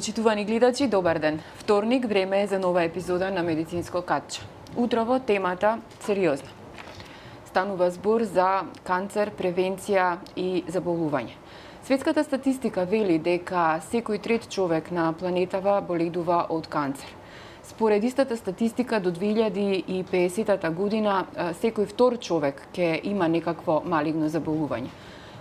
Почитувани гледачи, добар ден. Вторник, време е за нова епизода на Медицинско катче. Утрово темата сериозна. Станува збор за канцер, превенција и заболување. Светската статистика вели дека секој трет човек на планетава боледува од канцер. Според истата статистика до 2050 година секој втор човек ќе има некакво малигно заболување.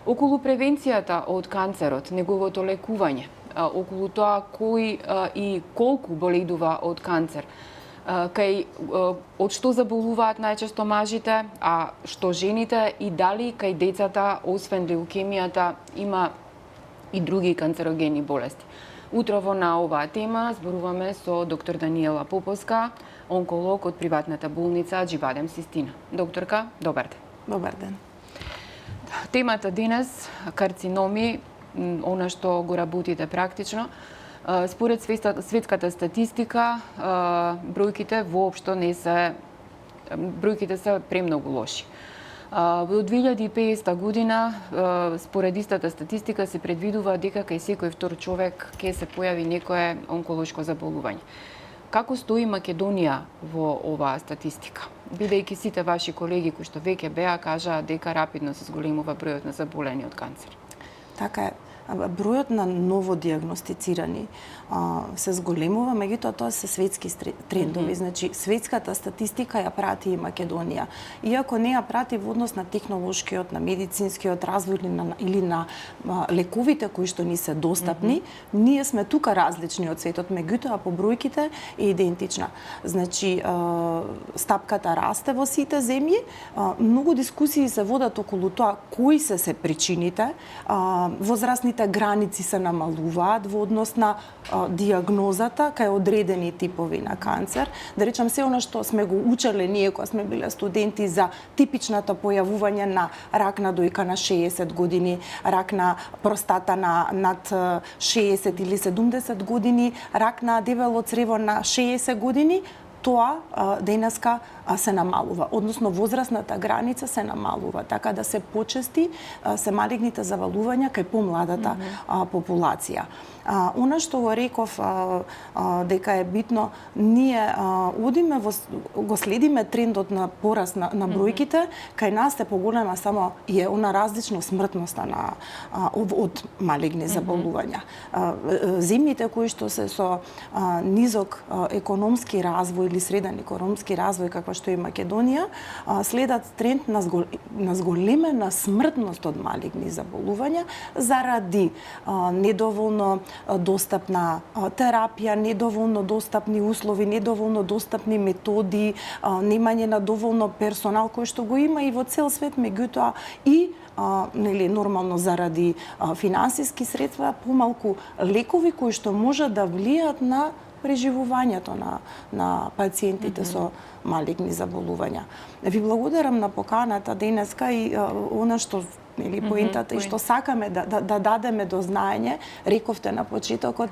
Околу превенцијата од канцерот, неговото лекување, околу тоа кој и колку боледува од канцер, од што заболуваат најчесто мажите, а што жените и дали кај децата, освен леукемијата, има и други канцерогени болести. Утрово на оваа тема зборуваме со доктор Даниела Поповска, онколог од приватната болница Џивадем Систина. Докторка, добар ден. Добар ден. Темата денес карциноми, она што го работите практично. Според светската статистика, бројките воопшто не се бројките се премногу лоши. Во 2050 година, според истата статистика, се предвидува дека кај секој втор човек ќе се појави некое онколошко заболување. Како стои Македонија во оваа статистика? Бидејќи сите ваши колеги кои што веќе беа кажаа дека рапидно се зголемува бројот на заболени од канцер. Така е. Бројот на новодиагностицирани се зголемува, меѓутоа тоа се светски трендови. Значи, светската статистика ја прати и Македонија. Иако не ја прати во однос на технолошкиот, на медицинскиот развој или на лековите кои што ни се достапни, ние сме тука различни од светот, меѓутоа по бројките е идентична. Значи, стапката расте во сите земји, многу дискусии се водат околу тоа кои се причините, возрастните граници се намалуваат во однос на диагнозата кај одредени типови на канцер. Да речам, се она што сме го учеле ние кога сме биле студенти за типичната појавување на рак на дојка на 60 години, рак на простата на над 60 или 70 години, рак на дебело црево на 60 години, тоа денеска се намалува, односно возрастната граница се намалува, така да се почести се малигните заболувања кај помладата популација. Она што го реков дека е битно, ние одиме го следиме трендот на пораст на бројките, кај нас е поголема само е она различно смртноста од малигни заболувања. Земјите кои што се со низок економски развој или среден економски развој, каква што е Македонија, следат тренд на зголемена смртност од малигни заболувања заради недоволно достапна терапија, недоволно достапни услови, недоволно достапни методи, немање на доволно персонал кој што го има и во цел свет, меѓутоа и нормално заради финансиски средства, помалку лекови кои што можат да влијат на преживувањето на пациентите со малигни заболувања. Ви благодарам на поканата денеска и она што поентата и што сакаме да дадеме до знаење, рековте на почетокот,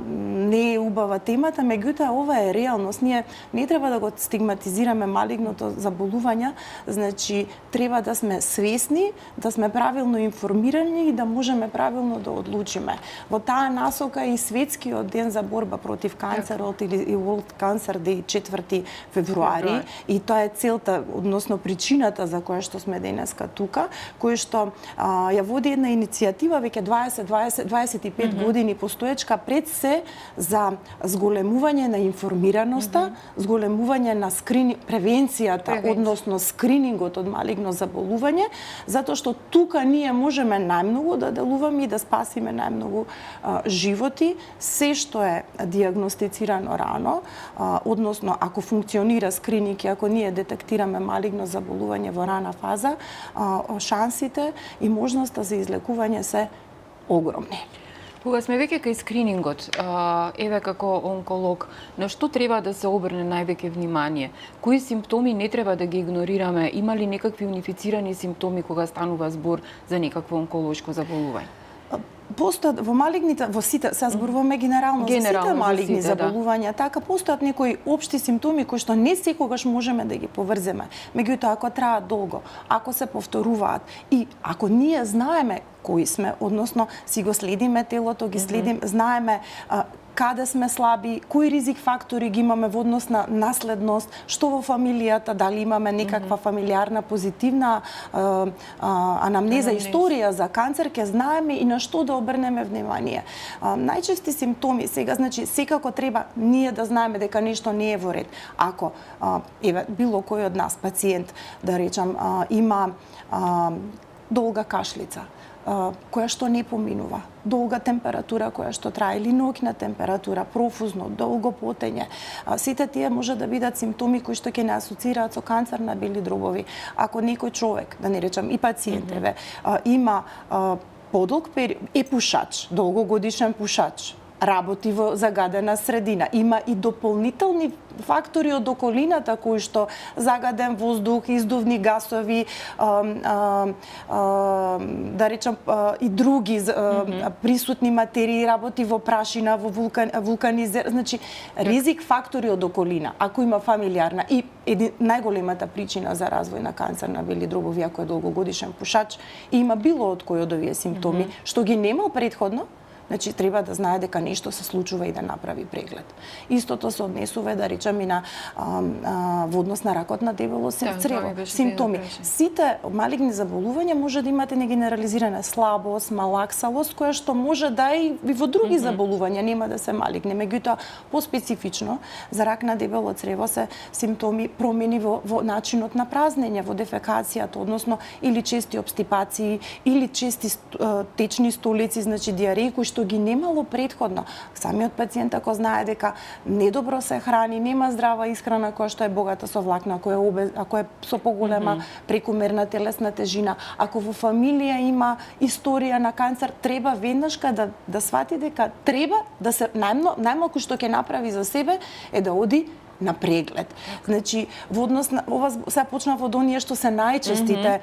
не е убава темата, меѓутоа ова е реалност. Ние не треба да го стигматизираме малигното заболување, значи треба да сме свесни, да сме правилно информирани и да можеме правилно да одлучиме. Во таа насока и светскиот ден за борба против канцерот или World Cancer Day 4 февруари, и тоа е целта, односно причината за која што сме денеска тука, кој што ја води една иницијатива веќе 25 години постоечка пред се за зголемување на информираноста, зголемување на превенцијата, односно скринингот од малигно заболување, затоа што тука ние можеме најмногу да делуваме и да спасиме најмногу животи, се што е диагностицирано рано, односно ако функционира скрининг и ако ние детектираме малигно заболување во рана фаза, шансите и можноста за излекување се огромни. Кога сме веќе кај скринингот, еве како онколог, на што треба да се обрне највеќе внимание? Кои симптоми не треба да ги игнорираме? Има ли некакви унифицирани симптоми кога станува збор за некакво онколошко заболување? Постојат во малигните, во сите, се зборуваме генерално за сите малигни заболувања, така постојат некои општи симптоми кои што не секогаш можеме да ги поврземе. Меѓутоа, ако траат долго, ако се повторуваат и ако ние знаеме кои сме, односно си го следиме телото, ги следим, знаеме каде сме слаби, кои ризик фактори ги имаме во однос на наследност, што во фамилијата, дали имаме некаква фамилиарна позитивна анамнеза, историја за канцер, ќе знаеме и на што да обрнеме внимание. Најчести симптоми сега, значи секако треба ние да знаеме дека нешто не е во ред. Ако еве било кој од нас пациент, да речам, има долга кашлица, која што не поминува, долга температура која што трае или ноќна температура, профузно, долго потење. Сите тие може да бидат симптоми кои што ќе не асоцираат со канцер на бели дробови. Ако некој човек, да не речам и пациент, има подолг период, е пушач, долгогодишен пушач, работи во загадена средина, има и дополнителни фактори од околината кои што загаден воздух, издувни гасови, да речам и други присутни материи, работи во прашина, во вулканизер, значи ризик фактори од околина. Ако има фамилиарна и најголемата причина за развој на канцер на бели дробови, ако е долгогодишен пушач и има било од кој од овие симптоми што ги немал претходно, значи треба да знае дека нешто се случува и да направи преглед. Истото се однесува, да речам, и на во однос на ракот на дебело црево. Симптоми. Сите малигни заболувања може да имате негенерализирана слабост, малаксалост, која што може да и во други заболувања, нема да се малигни. Меѓутоа, поспецифично за рак на дебело црево се симптоми промени во начинот на празнење, во дефекацијата, односно или чести обстипации, или чести течни столици, значи диареи, кои што ги немало претходно. Самиот пациент ако знае дека недобро се храни, нема здрава исхрана која што е богата со влакна, ако е со поголема прекумерна телесна тежина, ако во фамилија има историја на канцер, треба веднашка да свати дека треба да се најмалку што ќе направи за себе е да оди на преглед. Значи, во однос на ова се почнува од оние што се најчестите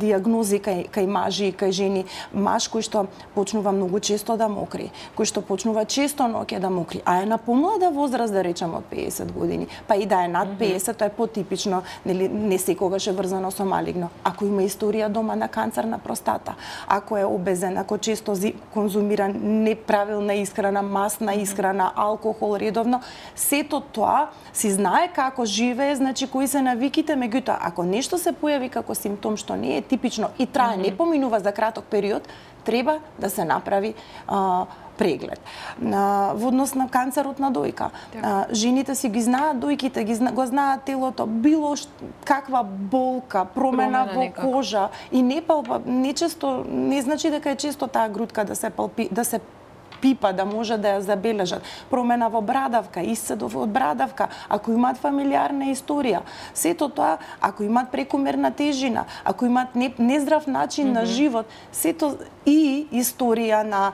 диагнози кај мажи и кај жени. Маж кој што почнува многу често да мокри, кој што почнува често ноќе да мокри, а е на помлада возраст, да речем од 50 години, па и да е над 50, тоа е потипично, нели, не секогаш е врзано со малигно. Ако има историја дома на канцер на простата, ако е обезен, ако често конзумира неправилна исхрана, масна исхрана, алкохол редовно, сето тоа си знае како живее, значи кои се навиките, меѓутоа ако нешто се појави како симптом што не е типично и трае, не поминува за краток период, треба да се направи преглед. Во однос на канцерот на дојка, жените си ги знаат дојките, го знаат телото, било каква болка, промена во кожа и нечесто не значи дека е често таа грудка да се пипа, да може да ја забележат. Промена во брадавка, исцедов од брадавка, ако имаат фамилиарна историја. Сето тоа, ако имаат прекумерна тежина, ако имаат нездрав начин на живот, сето и историја на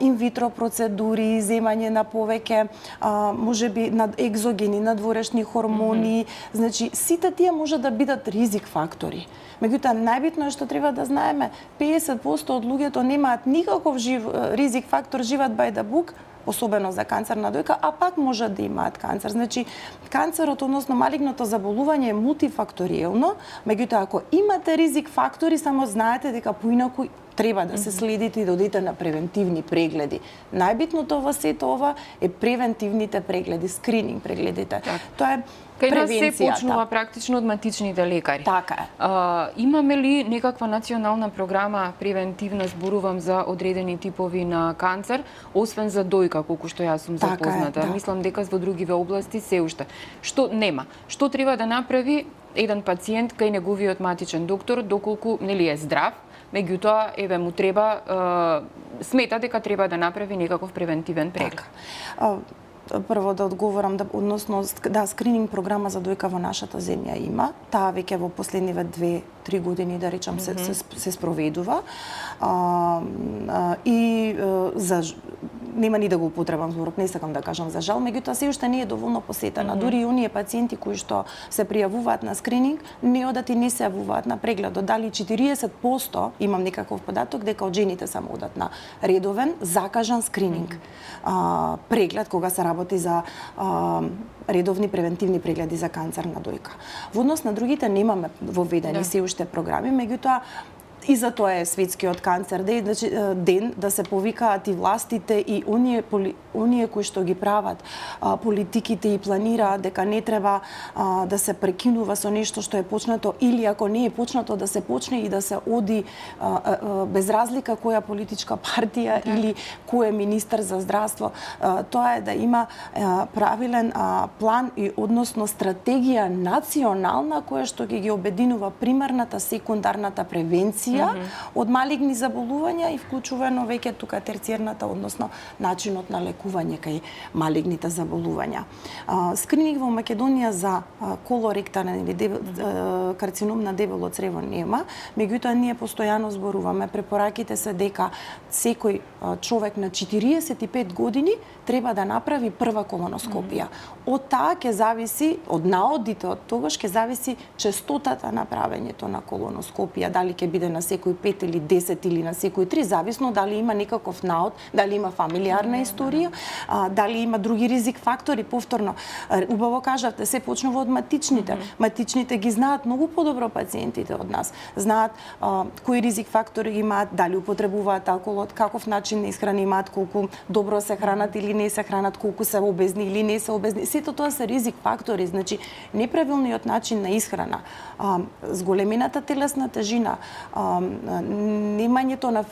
инвитро процедури, земање на повеќе, можеби над екзогени, надворешни хормони, значи сите тие може да бидат ризик фактори. Меѓутоа, најбитно е што треба да знаеме, 50% од луѓето немаат никаков ризик фактор, живеат by the book, особено за канцер на дојка, а пак може да имаат канцер. Значи, канцерот, односно малигното заболување е мултифакториелно, меѓутоа, ако имате ризик фактори, само знаете дека поинаку треба да се следите и да одите на превентивни прегледи. Најбитното во сето ова е превентивните прегледи, скрининг прегледите. Тоа е кај нас се почнува практично од матичните лекари. Така е. Имаме ли некаква национална програма превентивна, зборувам за одредени типови на канцер, освен за дојка, колку што јас сум запозната? Мислам дека во другиве области се уште. Што нема? Што треба да направи еден пациент кај неговиот матичен доктор, доколку нели е здрав, меѓутоа еве му треба смета дека треба да направи некаков превентивен преглед? Прво да одговорам, односно, скрининг програма за дојка во нашата земја има. Таа веќе во последниве 2-3 години, да речам, се спроведува. И за нема ни да го употребам зборот, не сакам да кажам за жал, меѓутоа се уште не е доволно посетена. Дури и оние пациенти кои што се пријавуваат на скрининг, не одат и не се јавуваат на прегледот. Дали 40% имам некаков податок дека од жените само одат на редовен закажан скрининг. Преглед кога се работи за редовни превентивни прегледи за канцер на дојка. Во однос на другите немаме воведени се уште програми, меѓутоа и за тоа е светскиот канцер ден, значи ден да се повикаат и властите и оние кои што ги прават политиките и планираат дека не треба да се прекинува со нешто што е почнато, или ако не е почнато да се почне и да се оди без разлика која политичка партија или кој е министер за здравство. Тоа е да има правилен план и односно стратегија национална која што ги обединува примарната, секундарната превенција од малигни заболувања и вклучувано веќе тука терциерната, односно начинот на лекување кај малигните заболувања. Скрининг во Македонија за колоректален или карцином на дебело црево нема, меѓутоа ние постојано зборуваме, препораките се дека секој човек на 45 години треба да направи прва колоноскопија. Од таа ќе зависи, од наодите од тогаш ќе зависи честотата на правењето на колоноскопија, дали ќе биде на секој 5 или 10 или на секој 3, зависно дали има некаков наод, дали има фамилиарна историја, дали има други ризик фактори. Повторно, убаво кажавте, се почнува од матичните. Матичните ги знаат многу подобро пациентите од нас. Знаат кои ризик фактори имаат, дали употребуваат алколот, каков начин на исхрана имаат, колку добро се хранат или не се хранат, колку се обезни или не се обезни. Сето тоа се ризик фактори, значи неправилниот начин на исхрана, зголемената телесна тежина, немањето на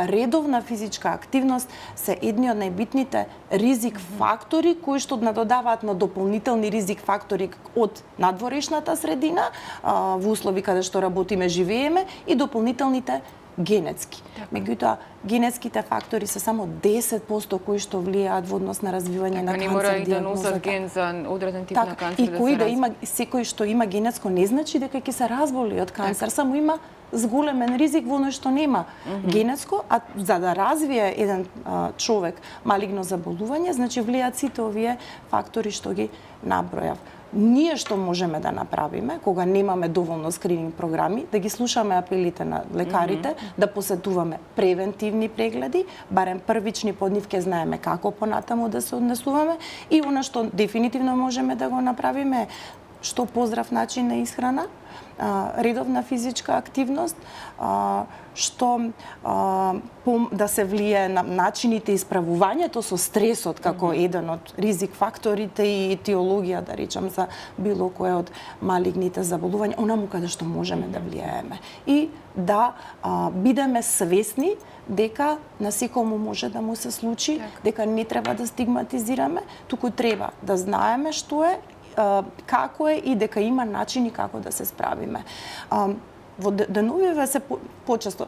редовна физичка активност се едни од најбитните ризик фактори кои што надодаваат на дополнителни ризик фактори од надворешната средина, во услови каде што работиме, живееме, и дополнителните генетски. Меѓутоа, генетските фактори се само 10% кои што влијаат во однос на развивање на канцер. Не мора и да носат ген за одреден тип на канцер. И кој да има, секој што има генетско не значи дека ќе се разболи од канцер, само има зголемен ризик во оној што нема генетско, а за да развие еден човек малигно заболување, значи влијаат сите овие фактори што ги набројав. Ние што можеме да направиме, кога немаме доволно скрининг програми, да ги слушаме апелите на лекарите, да посетуваме превентивни прегледи, барем првични, под нив ќе знаеме како понатаму да се однесуваме, и она што дефинитивно можеме да го направиме, што поздрав начин на исхрана, редовна физичка активност, што да се влие на начините исправувањето со стресот како еден од ризик факторите и етиологија, да речам, за било кое од малигните заболувања, онаму каде што можеме да влијаеме. И да бидеме свесни дека на секому може да му се случи, дека не треба да стигматизираме, туку треба да знаеме што е, како е и дека има начини како да се справиме. Во деновиве се почесто,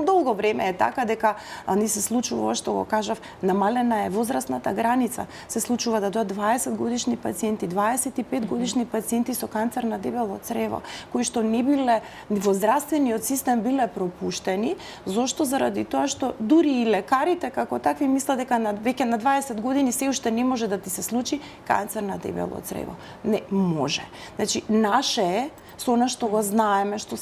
долго време е така дека ни се случува, што го кажав, намалена е возрастната граница. Се случува да дојдат 20 годишни пациенти, 25 годишни пациенти со канцер на дебело црево, кои што не биле во здравствениот систем биле пропуштени. Зошто? Заради тоа што дури и лекарите како такви мислат дека веќе на 20 години се уште не може да ти се случи канцер на дебело црево. Не може. Значи, наше е со она што го знаеме, што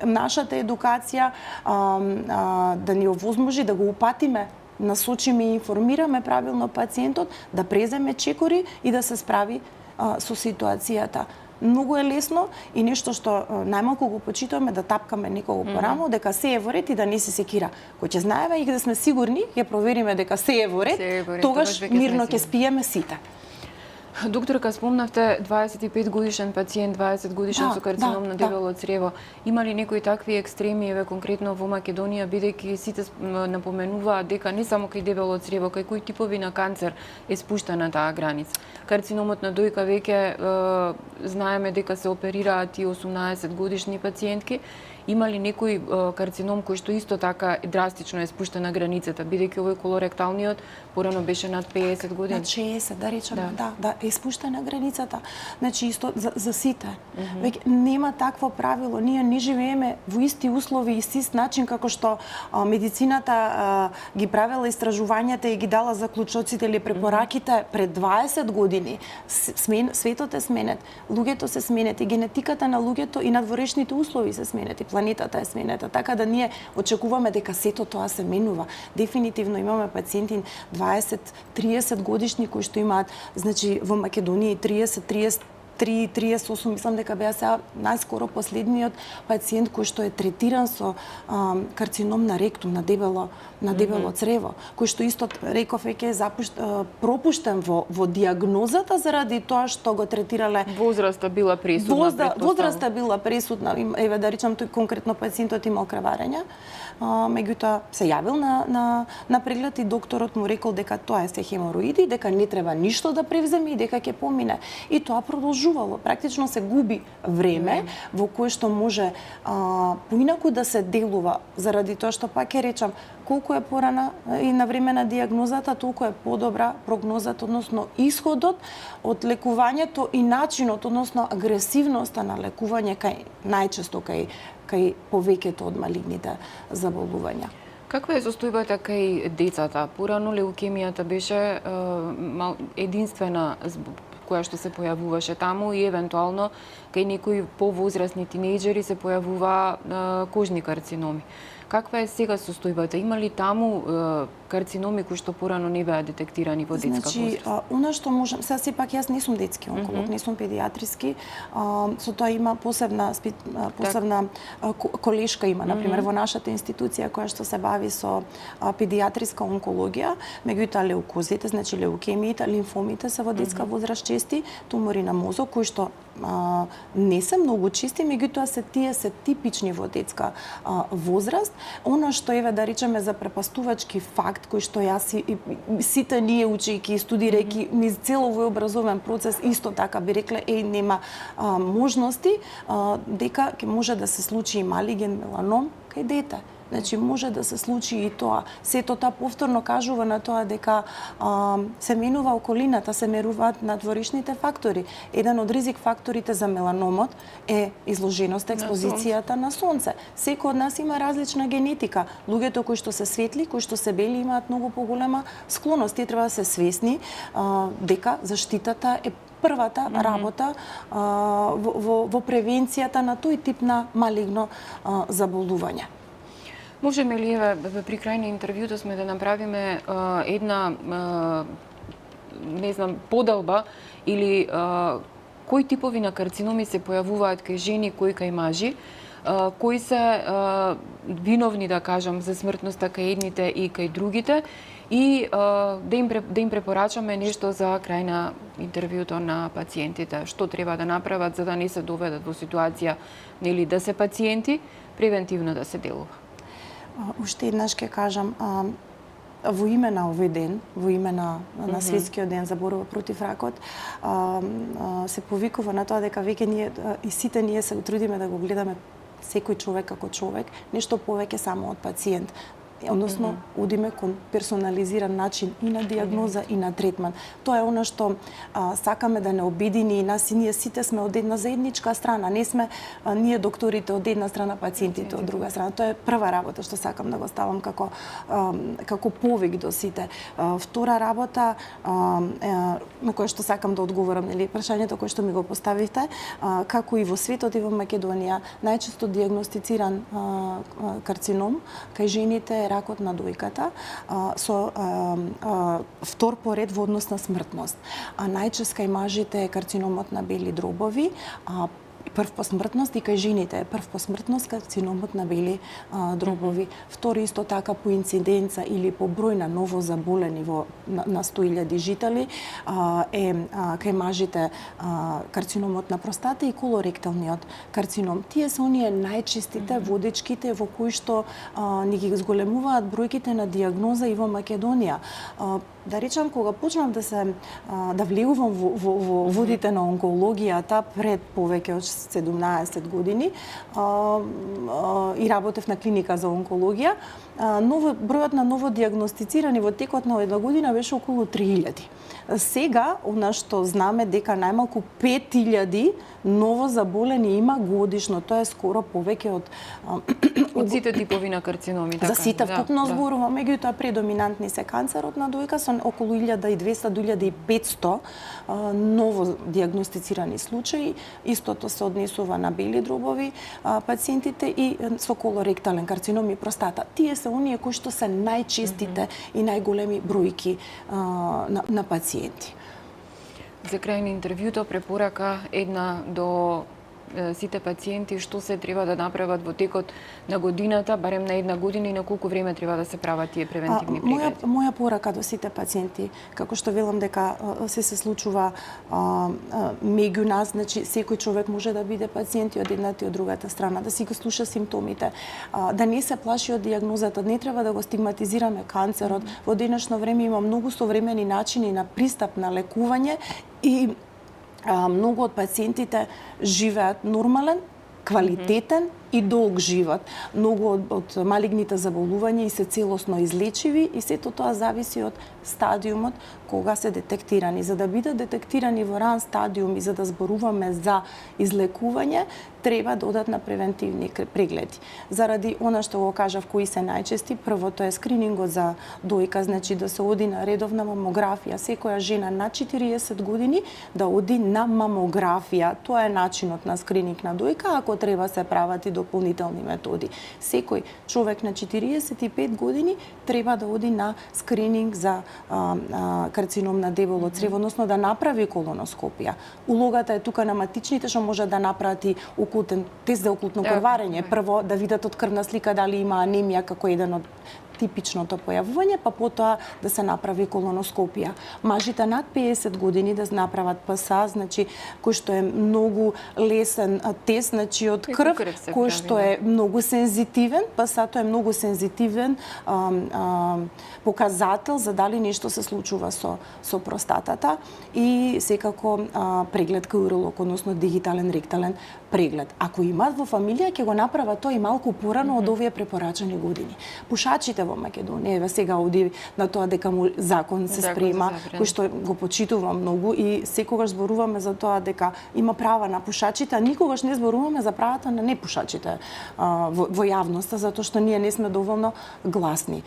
нашата едукација да ни овозможи да го упатиме, насочиме и информираме правилно пациентот, да преземе чекори и да се справи со ситуацијата. Многу е лесно и нешто што најмалку го почитуваме, да тапкаме некого по рамо, дека се е во ред и да не се секира. Кој ќе знаеме и да сме сигурни, ќе провериме дека се е во ред, тогаш мирно ќе спиеме сите. Докторка, спомнавте 25 годишен пациент, 20 годишен со карцином на дебело црево. Има ли некои такви екстреми, еве конкретно во Македонија, бидејќи сите напоменуваат дека не само кај дебело црево, кај кои типови на канцер е спуштена таа граница. Карциномот на дојка веќе знаеме дека се оперираат и 18 годишни пациентки. Има ли некој карцином кој што исто така драстично е спуштен на границата, бидејќи овој колоректалниот порано беше над 50 години? Над 60, да речеме, да, е спуштен на границата. Значи исто за сите. Веќе нема такво правило. Ние не живееме во исти услови и ист начин како што медицината ги правела истражувањата и ги дала заклучоците или препораките пред 20 години. Светот е сменет, луѓето се сменет и генетиката на луѓето и надворешните услови се сменет и планетата е сменета. Така да ние очекуваме дека сето тоа се менува. Дефинитивно имаме пациенти 20-30 годишни кои што имаат, значи во Македонија 38, мислам дека беа сега најскоро последниот пациент кој што е третиран со карцином на ректум, на дебело црево, кој што исто реков веќе е пропуштен во диагнозата заради тоа што го третирале. Возраста била пресудна. Возраста била пресудна. Еве да речам, тој конкретно пациентот имал крварење. Меѓутоа се јавил на преглед и докторот му рекол дека тоа е се хемороиди, дека не треба ништо да превземе и дека ќе помине. И тоа продолжувало. Практично се губи време во кое што може поинаку да се делува, заради тоа што пак ќе речам, колку е порана и на време на диагнозата, толку е подобра прогнозата, односно исходот од лекувањето и начинот, односно агресивноста на лекување најчесто кај повеќето од малигните заболувања. Каква е состојбата кај децата? Порано леукемијата беше единствена која што се појавуваше таму и евентуално кај некои повозрасни тинејџери се појавува кожни карциноми. Каква е сега состојбата? Има ли таму карциноми кои што порано не беа детектирани во детска возраст? Значи, она што можам, сега сепак јас не сум детски онколог, не сум педиатриски, со тоа има посебна колешка има, например, во нашата институција која што се бави со педиатриска онкологија, меѓутоа леукозите, значи леукемиите, лимфомите се во детска возраст чести, тумори на мозок кои што не се многу чести, меѓутоа тие се типични во детска возраст. Оно што еве да речеме за препастувачки факт кој што јас и сите ние учејќи и студирајќи низ цело овој образовен процес исто така би рекле нема можности дека ќе може да се случи и малиген меланом кај дете. Значи може да се случи и тоа. Сето тоа повторно кажува на тоа дека се менува околината, се меруваат надворешните фактори. Еден од ризик факторите за меланомот е изложеноста, експозицијата на сонце. Секој од нас има различна генетика. Луѓето кои што се светли, кои што се бели имаат многу поголема склоност. Тие треба да се свесни дека заштитата е првата работа во превенцијата на тој тип на малигно заболување. Можеме ли при крај на интервјуто сме да направиме една подалба или кои типови на карциноми се појавуваат кај жени, кои кај мажи, кои се виновни, да кажам, за смртноста кај едните и кај другите и да им препорачаме нешто за крај на интервјуто на пациентите, што треба да направат за да не се доведат во ситуација да се пациенти, превентивно да се делува. Уште еднаш ќе кажам, во име на овој ден, во име на Светскиот ден за борба против ракот, се повикува на тоа дека веќе ние и сите ние се трудиме да го гледаме секој човек како човек, нешто повеќе само од пациент. Односно, одиме кон персонализиран начин и на диагноза и на третман. Тоа е она што сакаме да не обедини и нас и ние сите сме од една заедничка страна. Не сме ние докторите од една страна, пациентите од друга страна. Тоа е прва работа што сакам да го ставам како повик до сите. Втора работа на која што сакам да одговорам, прашањето кое што ми го поставивте, како и во светот и во Македонија, најчесто диагностициран карцином кај жените ракот на дојката со втор поред во однос на смртност. Најчесто кај мажите е карциномот на бели дробови, прв по смртност и кај жените е прв по смртност карциномот на бели дробови. Втори исто така по инциденца или по број на ново заболени на 100.000 жители е кај мажите карциномот на простата и колоректалниот карцином. Тие се оние најчестите водечките во кои што ни ги зголемуваат бројките на диагноза и во Македонија. Да речам, кога почнав да влегувам во водите на онкологијата пред повеќе од 17 години и работев на клиника за онкологија. Бројот на новодиагностицирани во текот на една година беше околу 3000. Сега, она што знаме дека најмалку 5000 ново заболени има годишно, тоа е скоро повеќе од сите типови на карциноми, така. За сите вкупно зборувам, меѓутоа предоминантни се канцерот на дојка со околу 1200 до 1500 ново диагностицирани случаи. Истото се однесува на бели дробови пациентите и со колоректален карцином и простата. Тие се оние кои што се најчестите и најголеми бројки на пациенти. За крај на интервјуто препорака една до сите пациенти што се треба да направат во текот на годината, барем на една година, и на колку време треба да се прават тие превентивни прегледи? Моја порака до сите пациенти, како што велам дека се случува меѓу нас, значи секој човек може да биде пациент и од едната и од другата страна, да си го слуша симптомите, да не се плаши од дијагнозата, не треба да го стигматизираме канцерот. Во денешно време има многу современи начини на пристап на лекување и многу од пациентите живеат нормален, квалитетен и долг живот. Многу од малигните заболувања и се целосно излечиви и сето тоа зависи од стадиумот кога се детектирани. За да бидат детектирани во ран стадиум и за да зборуваме за излекување, треба да одат на превентивни прегледи. Заради она што го кажав, кои се најчести, првото е скринингот за дојка, значи да се оди на редовна мамографија. Секоја жена на 40 години да оди на мамографија. Тоа е начинот на скрининг на дојка, ако треба се прават и дополнителни методи. Секој човек на 45 години треба да оди на скрининг за карцином на дебело црево, односно да направи колоноскопија. Улогата е тука на матичните што може да направи окултен тест за окултно крварење. Прво да видат од крвна слика дали има анемија како еден од типичното појавување, па потоа да се направи колоноскопија. Мажите над 50 години да направат ПСА, значи кој што е многу лесен тест, значи од крв, кој што е многу сензитивен, ПСА-то е многу сензитивен показател за дали нешто се случува со простатата и секако преглед кај уролог, односно дигитален ректален преглед. Ако имаат во фамилија, ќе го направат тоа и малку порано од овие препорачани години. Пушачите во Македонија, еве сега оди на тоа дека му закон се спрема, кој што го почитувам многу и секогаш зборуваме за тоа дека има права на пушачите, а никогаш не зборуваме за правата на непушачите во јавноста, затоа што ние не сме доволно гласни.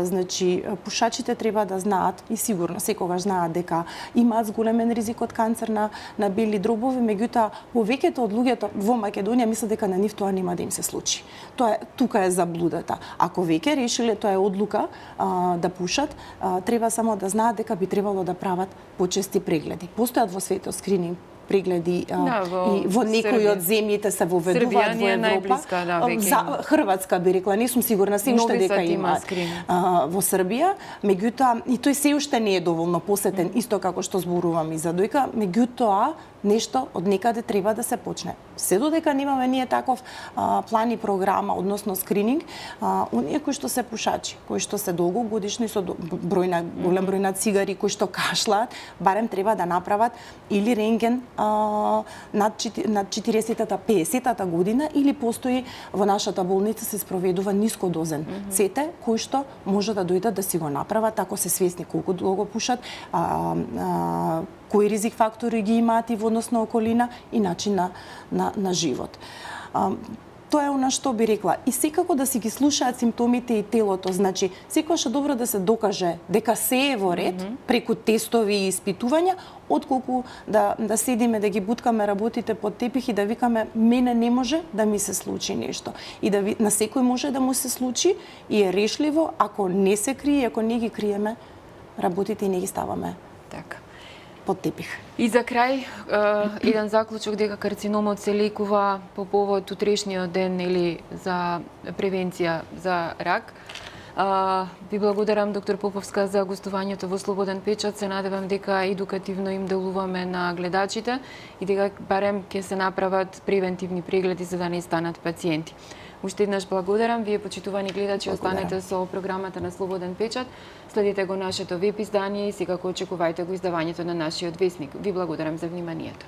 Значи, пушачите треба да знаат и сигурно секогаш знаат дека имаат зголемен ризик од канцер на бели дробови, меѓутоа повеќето од луѓето во Македонија мислат дека на нив тоа нема да им се случи. Тука е заблудата. Ако веќе решиле, тоа е одлука да пушат, треба само да знаат дека би требало да прават почести прегледи. Постојат во светот скрининг прегледи и во некои од земјите се воведуваат во Европа. Хрватска би рекла, не сум сигурна, се уште дека има во Србија, меѓутоа и тој се уште не е доволно посетен, исто како што зборувам и за дојка, меѓутоа нешто од некаде треба да се почне. Се додека немаме ние таков план и програма, односно скрининг, оние кои што се пушачи, кои што се долгогодишни со голем број на цигари, кои што кашлаат, барем треба да направат или рентген над 40-та, 50-та година, или постои во нашата болница се спроведува нискодозен ЦТ, кој што може да дојдат да си го направат, ако се свесни колку долго пушат, кои ризик фактори ги имаат и во однос на околина и начин на живот. Тоа е она што би рекла. И секако да си ги слушаат симптомите и телото. Значи, секогаш е добро да се докаже дека се е во ред преку тестови и испитувања, отколку да седиме, да ги буткаме работите под тепих и да викаме мене не може да ми се случи нешто. И на секој може да му се случи и е решливо, ако не се крие, ако не ги криеме работите и не ги ставаме. Така. Под тепих. И за крај, еден заклучок дека карциномот се лекува по повод утрешниот ден или за превенција за рак. Ви благодарам, доктор Поповска, за гостувањето во Слободен печат. Се надевам дека едукативно им делуваме на гледачите и дека барем ќе се направат превентивни прегледи за да не станат пациенти. Уште еднаш благодарам. Вие, почитувани гледачи, останете со програмата на Слободен печат. Следите го нашето веб издание и секако очекувајте го издавањето на нашиот весник. Ви благодарам за вниманието.